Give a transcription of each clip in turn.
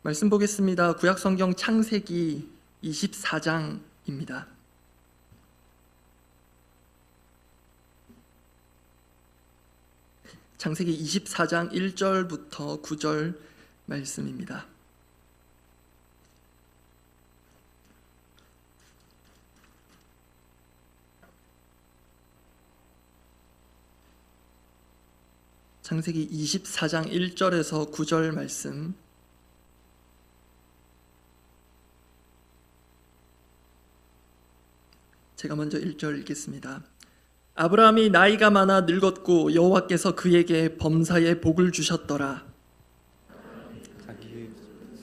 말씀 보겠습니다. 구약성경 창세기 24장입니다. 창세기 24장 1절부터 9절 말씀입니다. 창세기 24장 1절에서 9절 말씀. 제가 먼저 1절 읽겠습니다. 아브라함이 나이가 많아 늙었고 여호와께서 그에게 범사에 복을 주셨더라. 자기의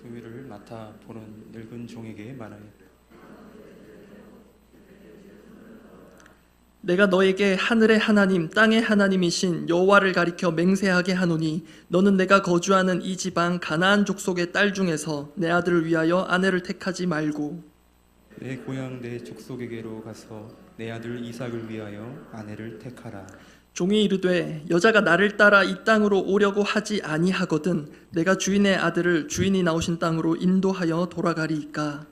소유를 맡아 보는 늙은 종에게 말하여 내가 너에게 하늘의 하나님 땅의 하나님이신 여호와를 가리켜 맹세하게 하노니 너는 내가 거주하는 이 지방 가나안 족속의 딸 중에서 내 아들을 위하여 아내를 택하지 말고 내 고향 내 족속에게로 가서 내 아들 이삭을 위하여 아내를 택하라. 종이 이르되 여자가 나를 따라 이 땅으로 오려고 하지 아니하거든 내가 주인의 아들을 주인이 나오신 땅으로 인도하여 돌아가리이까.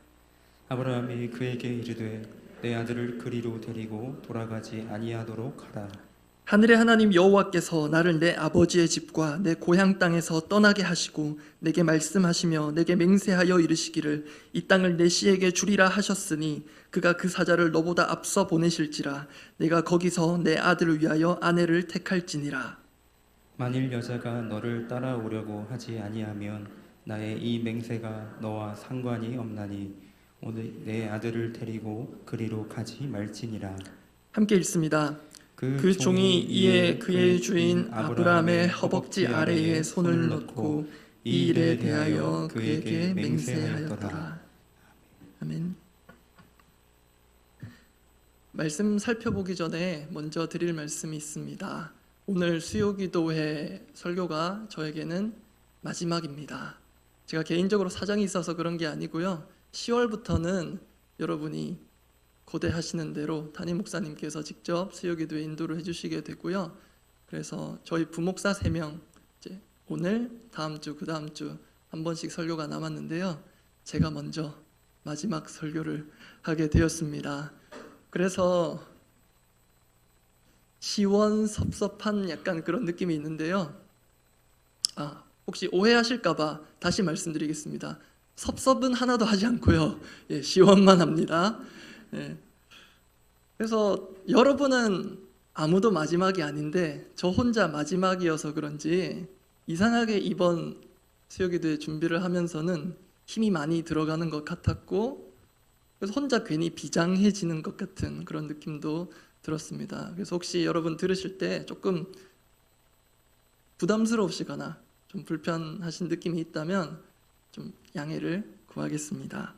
아브라함이 그에게 이르되 내 아들을 그리로 데리고 돌아가지 아니하도록 하라. 하늘의 하나님 여호와께서 나를 내 아버지의 집과 내 고향 땅에서 떠나게 하시고 내게 말씀하시며 내게 맹세하여 이르시기를 이 땅을 내 씨에게 주리라 하셨으니 그가 그 사자를 너보다 앞서 보내실지라 내가 거기서 내 아들을 위하여 아내를 택할지니라. 만일 여자가 너를 따라오려고 하지 아니하면 나의 이 맹세가 너와 상관이 없나니 오늘 내 아들을 데리고 그리로 가지 말지니라. 함께 읽습니다. 그 종이 이에 그의 주인 아브라함의 허벅지 아래에 손을 넣고 이 일에 대하여 그에게 맹세하였더라. 아멘. 말씀 살펴보기 전에 먼저 드릴 말씀이 있습니다. 오늘 수요기도회 설교가 저에게는 마지막입니다. 제가 개인적으로 사정이 있어서 그런 게 아니고요. 10월부터는 여러분이 고대하시는 대로 담임 목사님께서 직접 수요기도에 인도를 해주시게 되고요. 그래서 저희 부목사 3명 이제 오늘, 다음 주, 그 다음 주 한 번씩 설교가 남았는데요. 제가 먼저 마지막 설교를 하게 되었습니다. 그래서 시원섭섭한 약간 그런 느낌이 있는데요. 혹시 오해하실까봐 다시 말씀드리겠습니다. 섭섭은 하나도 하지 않고요. 시원만 합니다. 그래서 여러분은 아무도 마지막이 아닌데 저 혼자 마지막이어서 그런지 이상하게 이번 수요기도회 준비를 하면서는 힘이 많이 들어가는 것 같았고 그래서 혼자 괜히 비장해지는 것 같은 그런 느낌도 들었습니다. 그래서 혹시 여러분 들으실 때 조금 부담스러우시거나 좀 불편하신 느낌이 있다면 좀 양해를 구하겠습니다.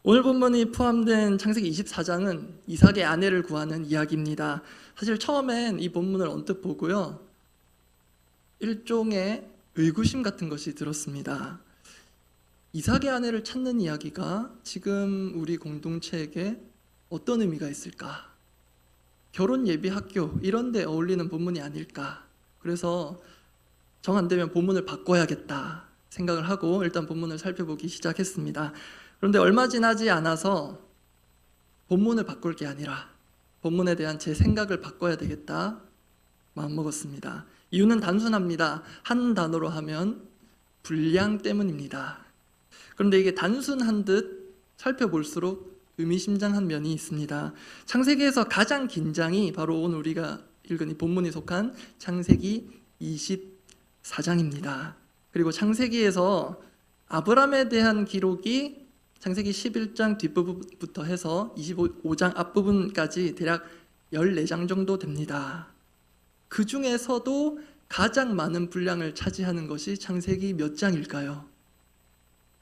오늘 본문이 포함된 창세기 24장은 이삭의 아내를 구하는 이야기입니다. 사실 처음엔 이 본문을 언뜻 보고요. 일종의 의구심 같은 것이 들었습니다. 이삭의 아내를 찾는 이야기가 지금 우리 공동체에게 어떤 의미가 있을까? 결혼 예비 학교 이런 데 어울리는 본문이 아닐까? 그래서 정 안 되면 본문을 바꿔야겠다 생각을 하고 일단 본문을 살펴보기 시작했습니다. 그런데 얼마 지나지 않아서 본문을 바꿀 게 아니라 본문에 대한 제 생각을 바꿔야 되겠다 마음먹었습니다. 이유는 단순합니다. 한 단어로 하면 분량 때문입니다. 그런데 이게 단순한 듯 살펴볼수록 의미심장한 면이 있습니다. 창세기에서 가장 긴 장이 바로 오늘 우리가 읽은 이 본문이 속한 창세기 24장입니다. 그리고 창세기에서 아브람에 대한 기록이 창세기 11장 뒷부분부터 해서 25장 앞부분까지 대략 14장 정도 됩니다. 그 중에서도 가장 많은 분량을 차지하는 것이 창세기 몇 장일까요?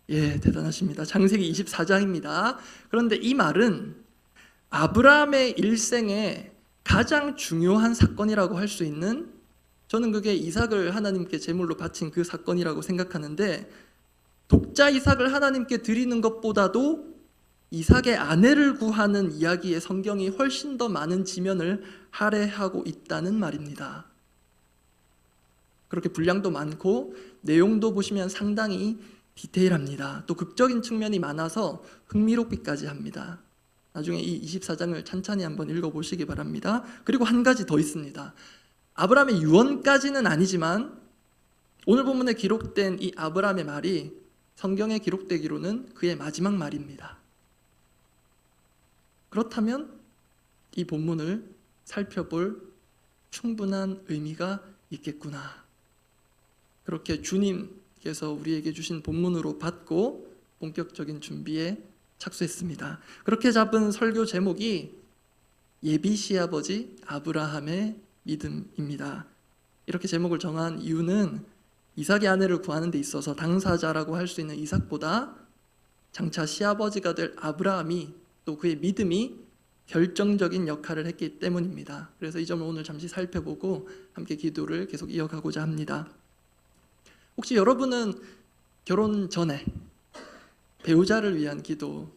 대단하십니다. 창세기 24장입니다. 그런데 이 말은 아브라함의 일생에 가장 중요한 사건이라고 할 수 있는, 저는 그게 이삭을 하나님께 제물로 바친 그 사건이라고 생각하는데, 독자 이삭을 하나님께 드리는 것보다도 이삭의 아내를 구하는 이야기의 성경이 훨씬 더 많은 지면을 할애하고 있다는 말입니다. 그렇게 분량도 많고 내용도 보시면 상당히 디테일합니다. 또 극적인 측면이 많아서 흥미롭기까지 합니다. 나중에 이 24장을 찬찬히 한번 읽어보시기 바랍니다. 그리고 한 가지 더 있습니다. 아브라함의 유언까지는 아니지만 오늘 본문에 기록된 이 아브라함의 말이 성경에 기록되기로는 그의 마지막 말입니다. 그렇다면 이 본문을 살펴볼 충분한 의미가 있겠구나. 그렇게 주님께서 우리에게 주신 본문으로 받고 본격적인 준비에 착수했습니다. 그렇게 잡은 설교 제목이 예비 시아버지 아브라함의 믿음입니다. 이렇게 제목을 정한 이유는 이삭의 아내를 구하는 데 있어서 당사자라고 할 수 있는 이삭보다 장차 시아버지가 될 아브라함이 또 그의 믿음이 결정적인 역할을 했기 때문입니다. 그래서 이 점을 오늘 잠시 살펴보고 함께 기도를 계속 이어가고자 합니다. 혹시 여러분은 결혼 전에 배우자를 위한 기도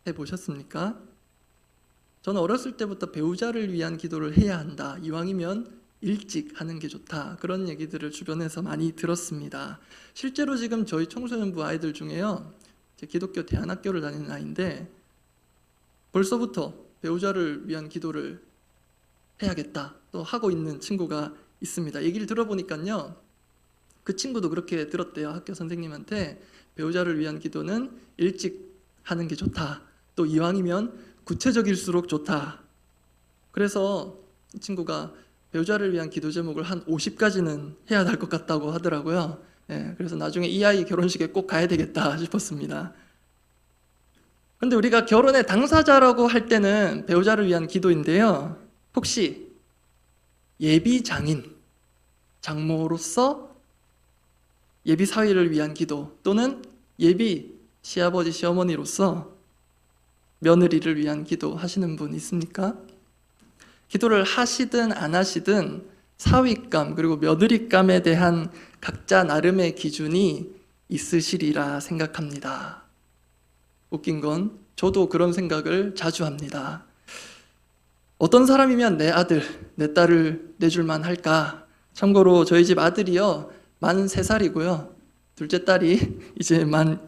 해보셨습니까? 저는 어렸을 때부터 배우자를 위한 기도를 해야 한다. 이왕이면 일찍 하는 게 좋다. 그런 얘기들을 주변에서 많이 들었습니다. 실제로 지금 저희 청소년부 아이들 중에요. 제 기독교 대안학교를 다니는 아이인데 벌써부터 배우자를 위한 기도를 해야겠다. 또 하고 있는 친구가 있습니다. 얘기를 들어보니까요. 그 친구도 그렇게 들었대요. 학교 선생님한테 배우자를 위한 기도는 일찍 하는 게 좋다. 또 이왕이면 구체적일수록 좋다. 그래서 이 친구가 배우자를 위한 기도 제목을 한 50가지는 해야 할 것 같다고 하더라고요. 그래서 나중에 이 아이 결혼식에 꼭 가야 되겠다 싶었습니다. 그런데 우리가 결혼의 당사자라고 할 때는 배우자를 위한 기도인데요. 혹시 예비 장인, 장모로서 예비 사위를 위한 기도 또는 예비 시아버지, 시어머니로서 며느리를 위한 기도 하시는 분 있습니까? 기도를 하시든 안 하시든 사위감 그리고 며느리감에 대한 각자 나름의 기준이 있으시리라 생각합니다. 웃긴 건 저도 그런 생각을 자주 합니다. 어떤 사람이면 내 아들, 내 딸을 내줄만 할까? 참고로 저희 집 아들이요 만 3살이고요 둘째 딸이 이제 만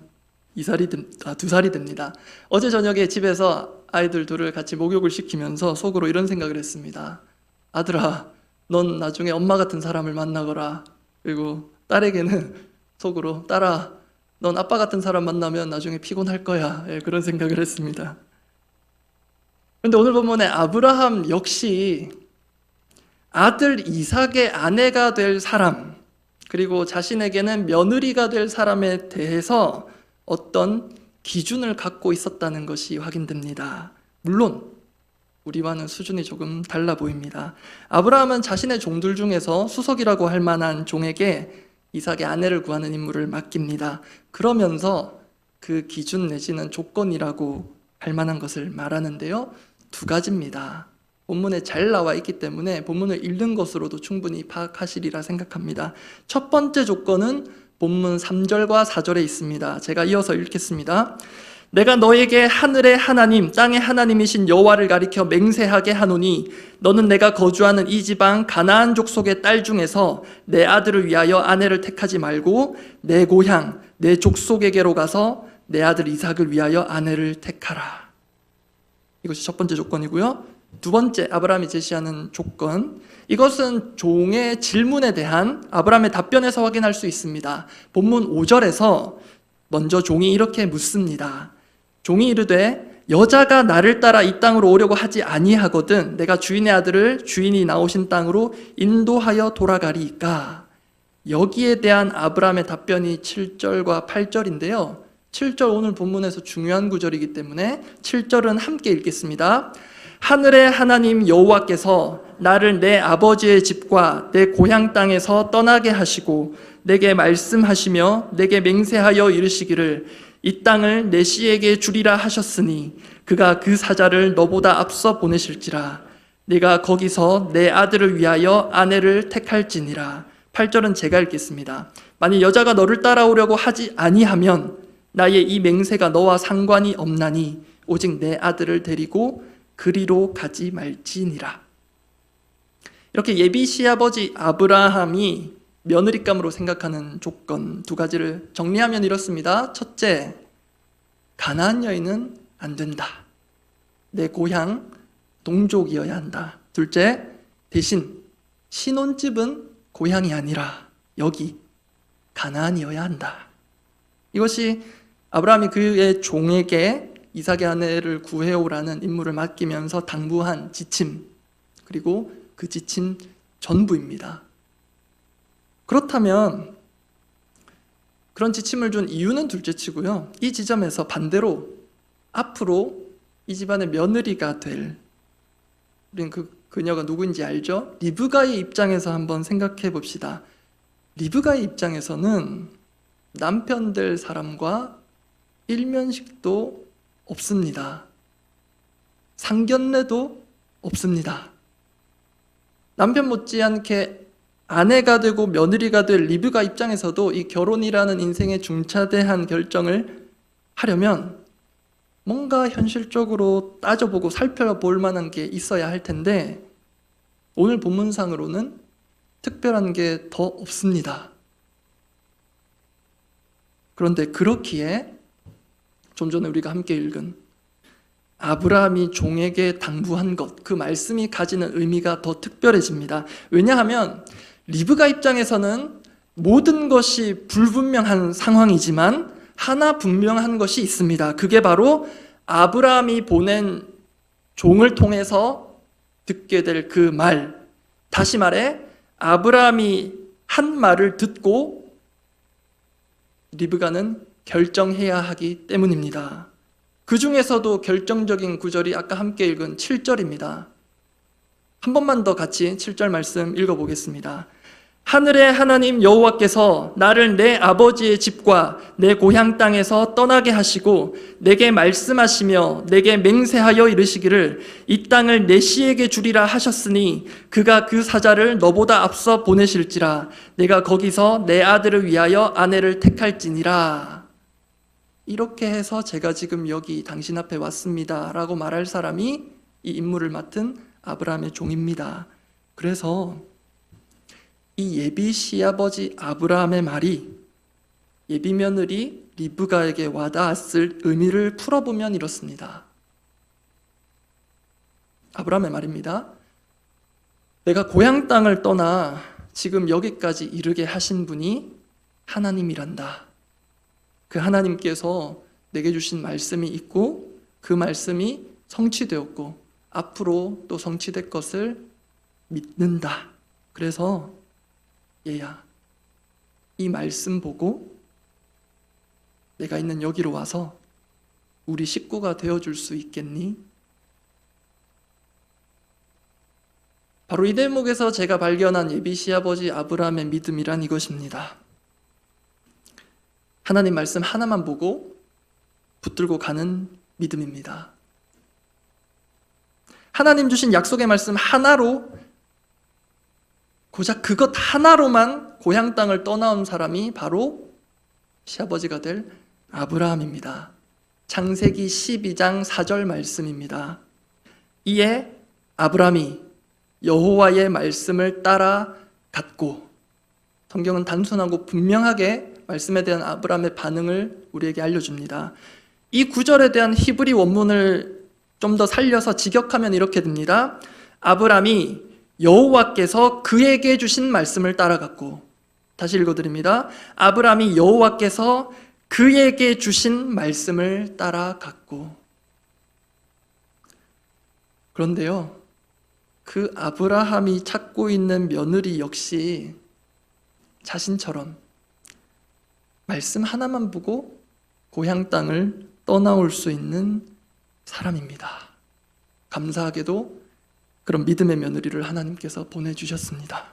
2살이 됩니다. 어제 저녁에 집에서 아이들 둘을 같이 목욕을 시키면서 속으로 이런 생각을 했습니다. 아들아, 넌 나중에 엄마 같은 사람을 만나거라. 그리고 딸에게는 속으로 딸아, 넌 아빠 같은 사람 만나면 나중에 피곤할 거야. 그런 생각을 했습니다. 그런데 오늘 본문에 아브라함 역시 아들 이삭의 아내가 될 사람 그리고 자신에게는 며느리가 될 사람에 대해서 어떤 기준을 갖고 있었다는 것이 확인됩니다. 물론 우리와는 수준이 조금 달라 보입니다. 아브라함은 자신의 종들 중에서 수석이라고 할 만한 종에게 이삭의 아내를 구하는 임무를 맡깁니다. 그러면서 그 기준 내지는 조건이라고 할 만한 것을 말하는데요. 2가지입니다. 본문에 잘 나와 있기 때문에 본문을 읽는 것으로도 충분히 파악하시리라 생각합니다. 첫 번째 조건은 본문 3절과 4절에 있습니다. 제가 이어서 읽겠습니다. 내가 너에게 하늘의 하나님, 땅의 하나님이신 여호와를 가리켜 맹세하게 하노니 너는 내가 거주하는 이 지방 가나안 족속의 딸 중에서 내 아들을 위하여 아내를 택하지 말고 내 고향, 내 족속에게로 가서 내 아들 이삭을 위하여 아내를 택하라. 이것이 첫 번째 조건이고요. 2번째 아브라함이 제시하는 조건, 이것은 종의 질문에 대한 아브라함의 답변에서 확인할 수 있습니다. 본문 5절에서 먼저 종이 이렇게 묻습니다. 종이 이르되 여자가 나를 따라 이 땅으로 오려고 하지 아니하거든 내가 주인의 아들을 주인이 나오신 땅으로 인도하여 돌아가리이까. 여기에 대한 아브라함의 답변이 7절과 8절인데요 7절 오늘 본문에서 중요한 구절이기 때문에 7절은 함께 읽겠습니다. 하늘의 하나님 여호와께서 나를 내 아버지의 집과 내 고향 땅에서 떠나게 하시고 내게 말씀하시며 내게 맹세하여 이르시기를 이 땅을 내 씨에게 주리라 하셨으니 그가 그 사자를 너보다 앞서 보내실지라. 네가 거기서 내 아들을 위하여 아내를 택할지니라. 8절은 제가 읽겠습니다. 만일 여자가 너를 따라오려고 하지 아니하면 나의 이 맹세가 너와 상관이 없나니 오직 내 아들을 데리고 그리로 가지 말지니라. 이렇게 예비 시아버지 아브라함이 며느리감으로 생각하는 조건 두 가지를 정리하면 이렇습니다. 첫째, 가나안 여인은 안 된다. 내 고향 동족이어야 한다. 둘째, 대신 신혼집은 고향이 아니라 여기 가나안이어야 한다. 이것이 아브라함이 그의 종에게 이삭의 아내를 구해오라는 임무를 맡기면서 당부한 지침, 그리고 그 지침 전부입니다. 그렇다면 그런 지침을 준 이유는 둘째치고요, 이 지점에서 반대로 앞으로 이 집안의 며느리가 될, 우리는 그녀가 누구인지 알죠? 리브가의 입장에서 한번 생각해 봅시다. 리브가의 입장에서는 남편 될 사람과 일면식도 없습니다. 상견례도 없습니다. 남편 못지않게 아내가 되고 며느리가 될 리브가 입장에서도 이 결혼이라는 인생의 중차대한 결정을 하려면 뭔가 현실적으로 따져보고 살펴볼 만한 게 있어야 할 텐데 오늘 본문상으로는 특별한 게 더 없습니다. 그런데 그렇기에 좀 전에 우리가 함께 읽은 아브라함이 종에게 당부한 것, 그 말씀이 가지는 의미가 더 특별해집니다. 왜냐하면 리브가 입장에서는 모든 것이 불분명한 상황이지만 하나 분명한 것이 있습니다. 그게 바로 아브라함이 보낸 종을 통해서 듣게 될 그 말, 다시 말해 아브라함이 한 말을 듣고 리브가는 결정해야 하기 때문입니다. 그 중에서도 결정적인 구절이 아까 함께 읽은 7절입니다. 한 번만 더 같이 7절 말씀 읽어보겠습니다. 하늘의 하나님 여호와께서 나를 내 아버지의 집과 내 고향 땅에서 떠나게 하시고 내게 말씀하시며 내게 맹세하여 이르시기를 이 땅을 내 씨에게 주리라 하셨으니 그가 그 사자를 너보다 앞서 보내실지라 내가 거기서 내 아들을 위하여 아내를 택할지니라. 이렇게 해서 제가 지금 여기 당신 앞에 왔습니다 라고 말할 사람이 이 임무를 맡은 아브라함의 종입니다. 그래서 이 예비 시아버지 아브라함의 말이 예비 며느리 리브가에게 와닿았을 의미를 풀어보면 이렇습니다. 아브라함의 말입니다. 내가 고향 땅을 떠나 지금 여기까지 이르게 하신 분이 하나님이란다. 그 하나님께서 내게 주신 말씀이 있고 그 말씀이 성취되었고 앞으로 또 성취될 것을 믿는다. 그래서 얘야, 이 말씀 보고 내가 있는 여기로 와서 우리 식구가 되어줄 수 있겠니? 바로 이 대목에서 제가 발견한 예비 시아버지 아브라함의 믿음이란 이것입니다. 하나님 말씀 하나만 보고 붙들고 가는 믿음입니다. 하나님 주신 약속의 말씀 하나로, 고작 그것 하나로만 고향 땅을 떠나온 사람이 바로 시아버지가 될 아브라함입니다. 창세기 12장 4절 말씀입니다. 이에 아브라함이 여호와의 말씀을 따라갔고, 성경은 단순하고 분명하게 말씀에 대한 아브라함의 반응을 우리에게 알려줍니다. 이 구절에 대한 히브리 원문을 좀 더 살려서 직역하면 이렇게 됩니다. 아브라함이 여호와께서 그에게 주신 말씀을 따라갔고, 다시 읽어드립니다. 아브라함이 여호와께서 그에게 주신 말씀을 따라갔고. 그런데요, 그 아브라함이 찾고 있는 며느리 역시 자신처럼 말씀 하나만 보고 고향 땅을 떠나올 수 있는 사람입니다. 감사하게도 그런 믿음의 며느리를 하나님께서 보내주셨습니다.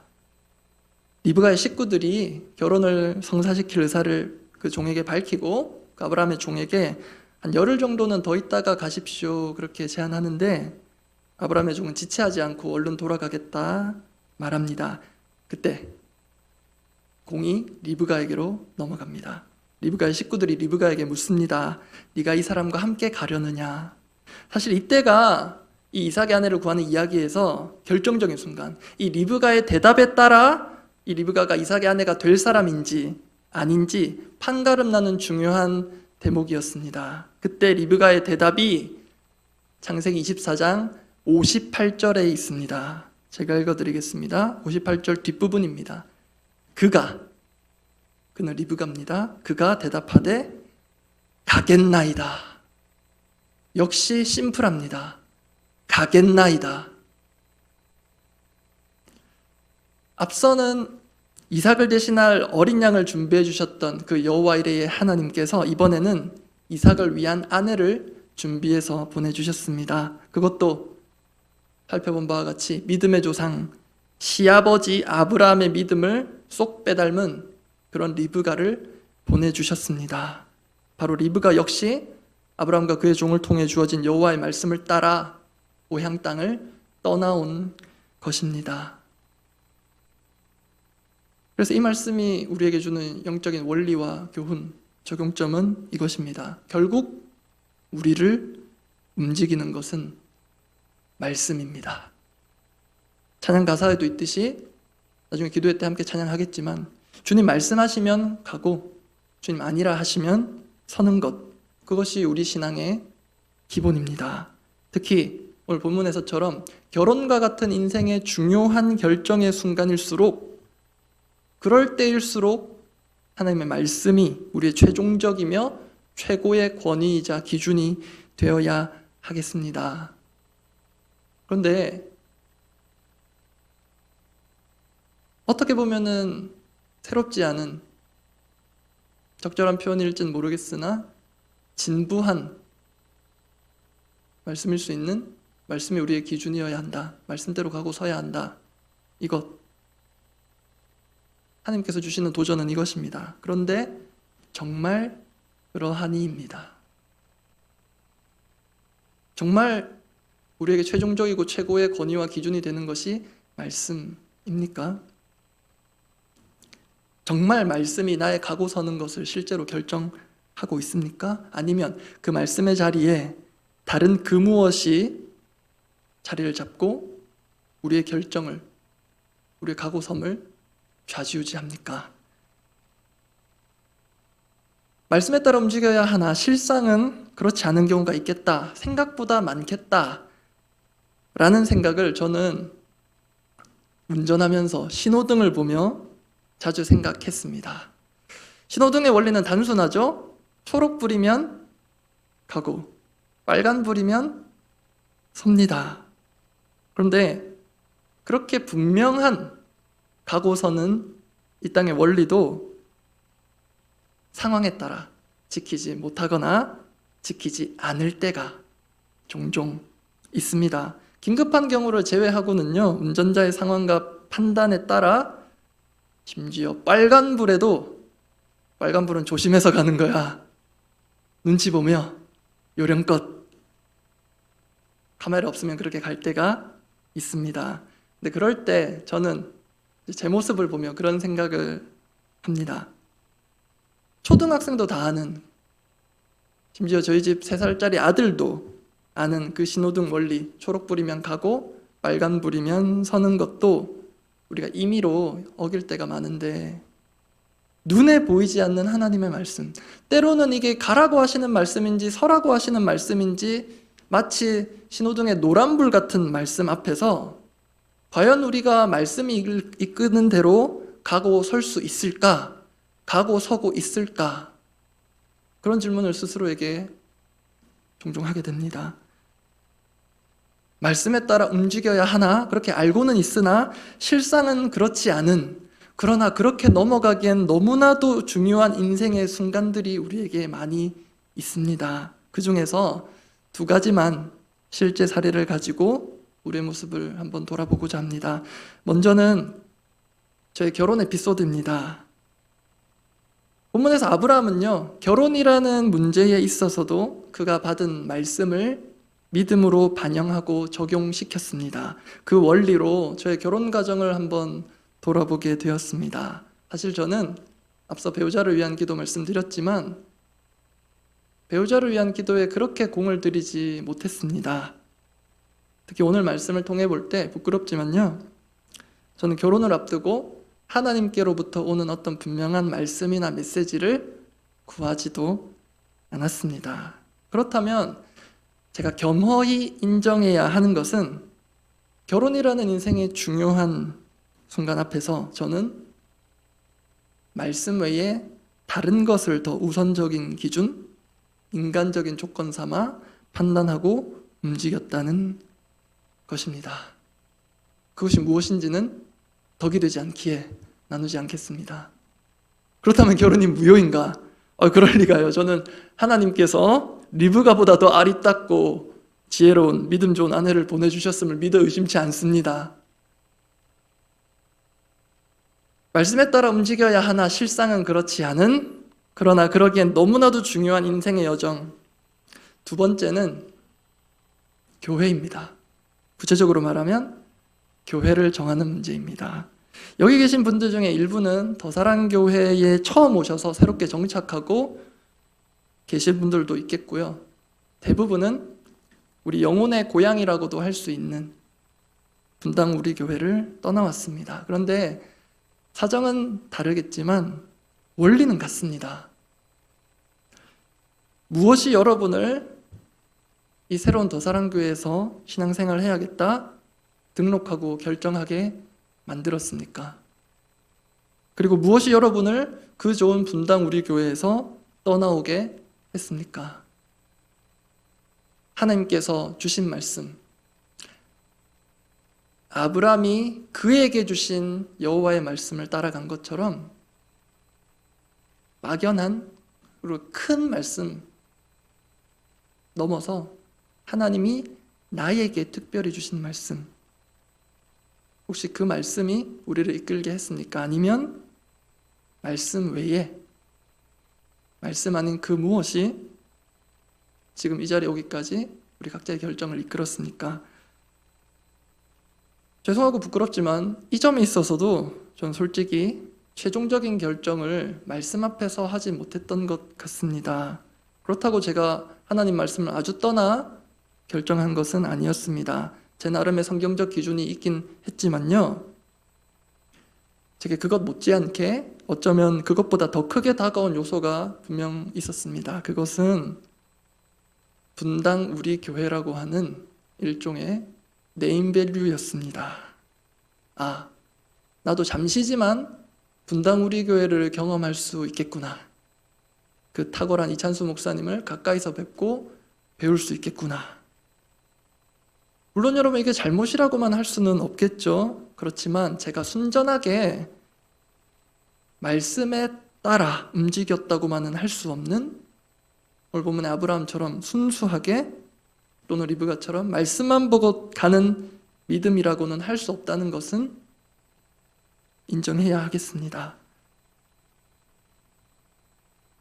리브가의 식구들이 결혼을 성사시킬 의사를 그 종에게 밝히고 그 아브라함의 종에게 한 열흘 정도는 더 있다가 가십시오 그렇게 제안하는데 아브라함의 종은 지체하지 않고 얼른 돌아가겠다 말합니다. 그때 공이 리브가에게로 넘어갑니다. 리브가의 식구들이 리브가에게 묻습니다. 네가 이 사람과 함께 가려느냐? 사실 이때가 이 이삭의 아내를 구하는 이야기에서 결정적인 순간, 이 리브가의 대답에 따라 이 리브가가 이삭의 아내가 될 사람인지 아닌지 판가름 나는 중요한 대목이었습니다. 그때 리브가의 대답이 창세기 24장 58절에 있습니다. 제가 읽어드리겠습니다. 58절 뒷부분입니다. 그는 리브가입니다. 그가 대답하되 가겠나이다. 역시 심플합니다. 가겠나이다. 앞서는 이삭을 대신할 어린 양을 준비해 주셨던 그 여호와 이레의 하나님께서 이번에는 이삭을 위한 아내를 준비해서 보내주셨습니다. 그것도 살펴본 바와 같이 믿음의 조상 시아버지 아브라함의 믿음을 쏙 빼닮은 그런 리브가를 보내주셨습니다. 바로 리브가 역시 아브라함과 그의 종을 통해 주어진 여호와의 말씀을 따라 고향 땅을 떠나온 것입니다. 그래서 이 말씀이 우리에게 주는 영적인 원리와 교훈, 적용점은 이것입니다. 결국 우리를 움직이는 것은 말씀입니다. 찬양 가사에도 있듯이 나중에 기도회 때 함께 찬양하겠지만 주님 말씀하시면 가고 주님 아니라 하시면 서는 것, 그것이 우리 신앙의 기본입니다. 특히 오늘 본문에서처럼 결혼과 같은 인생의 중요한 결정의 순간일수록 그럴 때일수록 하나님의 말씀이 우리의 최종적이며 최고의 권위이자 기준이 되어야 하겠습니다. 그런데 어떻게 보면은 새롭지 않은 적절한 표현일지는 모르겠으나 진부한 말씀일 수 있는 말씀이 우리의 기준이어야 한다. 말씀대로 가고 서야 한다. 이것 하나님께서 주시는 도전은 이것입니다. 그런데 정말 그러하니입니다. 정말 우리에게 최종적이고 최고의 권위와 기준이 되는 것이 말씀입니까? 정말 말씀이 나의 가고 서는 것을 실제로 결정하고 있습니까? 아니면 그 말씀의 자리에 다른 그 무엇이 자리를 잡고 우리의 결정을, 우리의 가고 섬을 좌지우지합니까? 말씀에 따라 움직여야 하나 실상은 그렇지 않은 경우가 있겠다, 생각보다 많겠다 라는 생각을 저는 운전하면서 신호등을 보며 자주 생각했습니다. 신호등의 원리는 단순하죠? 초록불이면 가고 빨간불이면 섭니다. 그런데 그렇게 분명한 가고서는 이 땅의 원리도 상황에 따라 지키지 못하거나 지키지 않을 때가 종종 있습니다. 긴급한 경우를 제외하고는요, 운전자의 상황과 판단에 따라 심지어 빨간불에도 빨간불은 조심해서 가는 거야. 눈치 보며 요령껏 카메라 없으면 그렇게 갈 때가 있습니다. 근데 그럴 때 저는 제 모습을 보며 그런 생각을 합니다. 초등학생도 다 아는, 심지어 저희 집 3살짜리 아들도 아는 그 신호등 원리, 초록불이면 가고 빨간불이면 서는 것도 우리가 임의로 어길 때가 많은데, 눈에 보이지 않는 하나님의 말씀, 때로는 이게 가라고 하시는 말씀인지 서라고 하시는 말씀인지 마치 신호등의 노란불 같은 말씀 앞에서 과연 우리가 말씀이 이끄는 대로 가고 설 수 있을까? 가고 서고 있을까? 그런 질문을 스스로에게 종종 하게 됩니다. 말씀에 따라 움직여야 하나 그렇게 알고는 있으나 실상은 그렇지 않은, 그러나 그렇게 넘어가기엔 너무나도 중요한 인생의 순간들이 우리에게 많이 있습니다. 그 중에서 2가지만 실제 사례를 가지고 우리의 모습을 한번 돌아보고자 합니다. 먼저는 저의 결혼 에피소드입니다. 본문에서 아브라함은요, 결혼이라는 문제에 있어서도 그가 받은 말씀을 믿음으로 반영하고 적용시켰습니다. 그 원리로 저의 결혼 과정을 한번 돌아보게 되었습니다. 사실 저는 앞서 배우자를 위한 기도 말씀드렸지만 배우자를 위한 기도에 그렇게 공을 들이지 못했습니다. 특히 오늘 말씀을 통해 볼 때 부끄럽지만요, 저는 결혼을 앞두고 하나님께로부터 오는 어떤 분명한 말씀이나 메시지를 구하지도 않았습니다. 그렇다면 제가 겸허히 인정해야 하는 것은 결혼이라는 인생의 중요한 순간 앞에서 저는 말씀 외에 다른 것을 더 우선적인 기준, 인간적인 조건 삼아 판단하고 움직였다는 것입니다. 그것이 무엇인지는 더 기르지 않기에 나누지 않겠습니다. 그렇다면 결혼이 무효인가? 그럴 리가요. 저는 하나님께서 리브가보다 더 아리따고 지혜로운 믿음 좋은 아내를 보내주셨음을 믿어 의심치 않습니다. 말씀에 따라 움직여야 하나 실상은 그렇지 않은, 그러나 그러기엔 너무나도 중요한 인생의 여정. 두 번째는 교회입니다. 구체적으로 말하면 교회를 정하는 문제입니다. 여기 계신 분들 중에 일부는 더사랑교회에 처음 오셔서 새롭게 정착하고 계신 분들도 있겠고요. 대부분은 우리 영혼의 고향이라고도 할 수 있는 분당 우리 교회를 떠나왔습니다. 그런데 사정은 다르겠지만 원리는 같습니다. 무엇이 여러분을 이 새로운 더사랑교회에서 신앙생활을 해야겠다 등록하고 결정하게 만들었습니까? 그리고 무엇이 여러분을 그 좋은 분당 우리 교회에서 떠나오게 했습니까? 하나님께서 주신 말씀, 아브라함이 그에게 주신 여호와의 말씀을 따라간 것처럼 막연한 그리고 큰 말씀 넘어서 하나님이 나에게 특별히 주신 말씀, 혹시 그 말씀이 우리를 이끌게 했습니까? 아니면 말씀 외에 말씀 아닌 그 무엇이 지금 이 자리에 오기까지 우리 각자의 결정을 이끌었습니까? 죄송하고 부끄럽지만 이 점에 있어서도 전 솔직히 최종적인 결정을 말씀 앞에서 하지 못했던 것 같습니다. 그렇다고 제가 하나님 말씀을 아주 떠나 결정한 것은 아니었습니다. 제 나름의 성경적 기준이 있긴 했지만요, 제게 그것 못지않게 어쩌면 그것보다 더 크게 다가온 요소가 분명 있었습니다. 그것은 분당 우리 교회라고 하는 일종의 네임밸류였습니다. 나도 잠시지만 분당 우리 교회를 경험할 수 있겠구나. 그 탁월한 이찬수 목사님을 가까이서 뵙고 배울 수 있겠구나. 물론 여러분 이게 잘못이라고만 할 수는 없겠죠. 그렇지만 제가 순전하게 말씀에 따라 움직였다고만은 할 수 없는, 오늘 본문의 아브라함처럼 순수하게 또는 리브가처럼 말씀만 보고 가는 믿음이라고는 할 수 없다는 것은 인정해야 하겠습니다.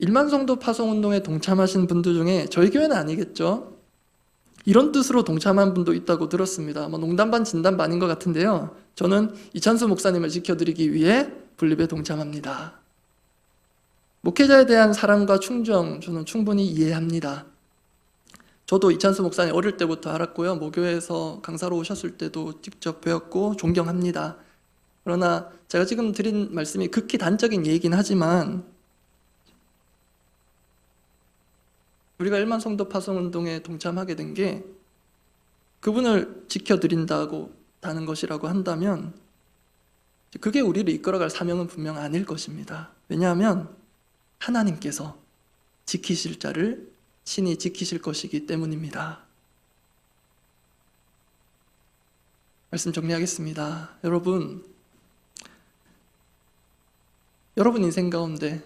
1만 성도 파송운동에 동참하신 분들 중에 저희 교회는 아니겠죠? 이런 뜻으로 동참한 분도 있다고 들었습니다. 농담 반 진담 반인 것 같은데요, 저는 이찬수 목사님을 지켜드리기 위해 분립에 동참합니다. 목회자에 대한 사랑과 충정 저는 충분히 이해합니다. 저도 이찬수 목사님 어릴 때부터 알았고요, 모교에서 강사로 오셨을 때도 직접 배웠고 존경합니다. 그러나 제가 지금 드린 말씀이 극히 단적인 얘기긴 하지만 우리가 1만 성도 파송운동에 동참하게 된 게 그분을 지켜드린다고 다는 것이라고 한다면 그게 우리를 이끌어갈 사명은 분명 아닐 것입니다. 왜냐하면 하나님께서 지키실 자를 친히 지키실 것이기 때문입니다. 말씀 정리하겠습니다. 여러분 인생 가운데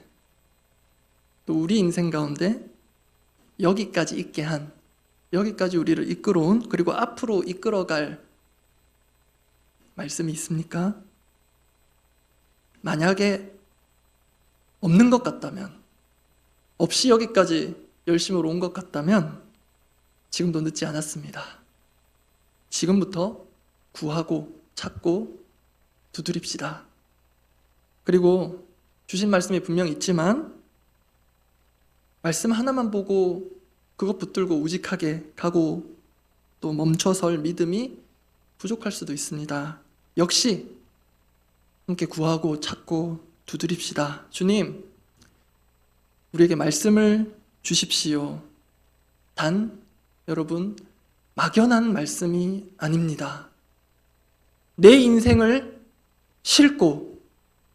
또 우리 인생 가운데 여기까지 있게 한, 여기까지 우리를 이끌어온, 그리고 앞으로 이끌어갈 말씀이 있습니까? 만약에 없는 것 같다면, 없이 여기까지 열심으로 온 것 같다면 지금도 늦지 않았습니다. 지금부터 구하고 찾고 두드립시다. 그리고 주신 말씀이 분명히 있지만 말씀 하나만 보고 그것 붙들고 우직하게 가고 또 멈춰설 믿음이 부족할 수도 있습니다. 역시 함께 구하고 찾고 두드립시다. 주님, 우리에게 말씀을 주십시오. 단, 여러분, 막연한 말씀이 아닙니다. 내 인생을 싣고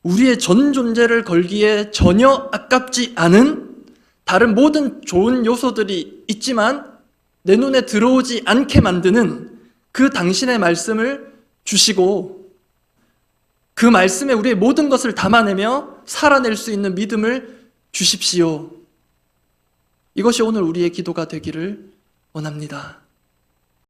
우리의 전 존재를 걸기에 전혀 아깝지 않은 다른 모든 좋은 요소들이 있지만 내 눈에 들어오지 않게 만드는 그 당신의 말씀을 주시고 그 말씀에 우리의 모든 것을 담아내며 살아낼 수 있는 믿음을 주십시오. 이것이 오늘 우리의 기도가 되기를 원합니다.